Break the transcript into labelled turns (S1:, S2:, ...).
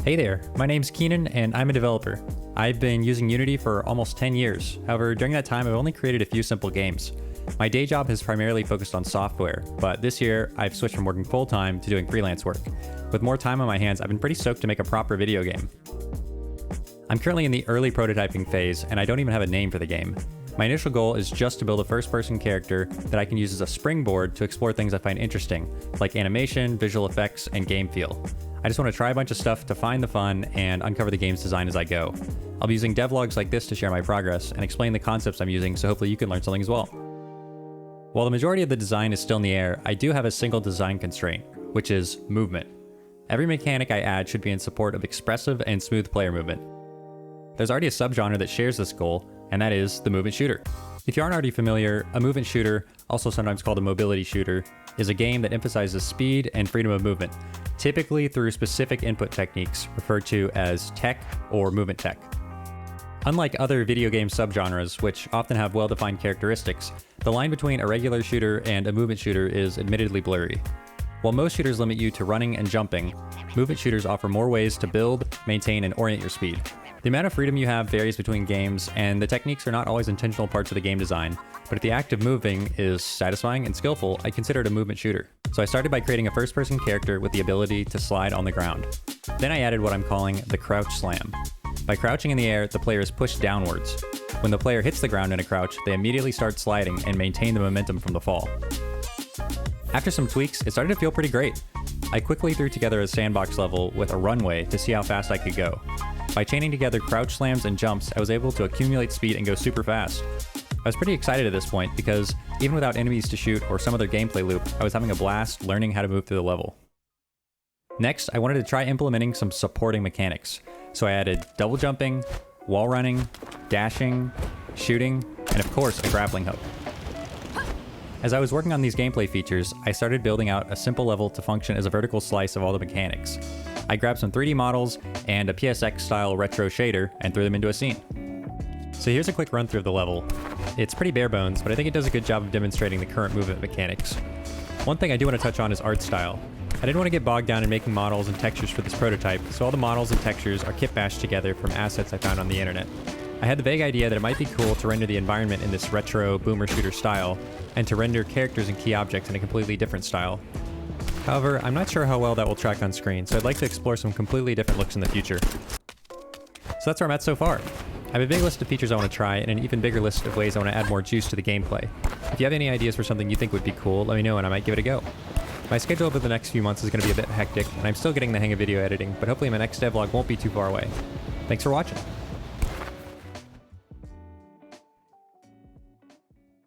S1: Hey there, my name's Keenan and I'm a developer. I've been using Unity for almost 10 years. However, during that time I've only created a few simple games. My day job has primarily focused on software, but this year I've switched from working full-time to doing freelance work. With more time on my hands, I've been pretty stoked to make a proper video game. I'm currently in the early prototyping phase and I don't even have a name for the game. My initial goal is just to build a first-person character that I can use as a springboard to explore things I find interesting, like animation, visual effects, and game feel. I just want to try a bunch of stuff to find the fun and uncover the game's design as I go. I'll be using devlogs like this to share my progress and explain the concepts I'm using, so hopefully you can learn something as well. While the majority of the design is still in the air, I do have a single design constraint, which is movement. Every mechanic I add should be in support of expressive and smooth player movement. There's already a subgenre that shares this goal, and that is the movement shooter. If you aren't already familiar, a movement shooter, also sometimes called a mobility shooter, is a game that emphasizes speed and freedom of movement, typically through specific input techniques referred to as tech or movement tech. Unlike other video game subgenres, which often have well-defined characteristics, the line between a regular shooter and a movement shooter is admittedly blurry. While most shooters limit you to running and jumping, movement shooters offer more ways to build, maintain, and orient your speed. The amount of freedom you have varies between games, and the techniques are not always intentional parts of the game design, but if the act of moving is satisfying and skillful, I consider it a movement shooter. So I started by creating a first-person character with the ability to slide on the ground. Then I added what I'm calling the crouch slam. By crouching in the air, the player is pushed downwards. When the player hits the ground in a crouch, they immediately start sliding and maintain the momentum from the fall. After some tweaks, it started to feel pretty great. I quickly threw together a sandbox level with a runway to see how fast I could go. By chaining together crouch slams and jumps, I was able to accumulate speed and go super fast. I was pretty excited at this point because even without enemies to shoot or some other gameplay loop, I was having a blast learning how to move through the level. Next, I wanted to try implementing some supporting mechanics. So I added double jumping, wall running, dashing, shooting, and of course a grappling hook. As I was working on these gameplay features, I started building out a simple level to function as a vertical slice of all the mechanics. I grabbed some 3D models and a PSX-style retro shader and threw them into a scene. So here's a quick run through of the level. It's pretty bare bones, but I think it does a good job of demonstrating the current movement mechanics. One thing I do want to touch on is art style. I didn't want to get bogged down in making models and textures for this prototype, so all the models and textures are kit bashed together from assets I found on the internet. I had the vague idea that it might be cool to render the environment in this retro boomer shooter style, and to render characters and key objects in a completely different style. However, I'm not sure how well that will track on screen, so I'd like to explore some completely different looks in the future. So that's where I'm at so far. I have a big list of features I want to try, and an even bigger list of ways I want to add more juice to the gameplay. If you have any ideas for something you think would be cool, let me know and I might give it a go. My schedule over the next few months is going to be a bit hectic, and I'm still getting the hang of video editing, but hopefully my next devlog won't be too far away. Thanks for watching.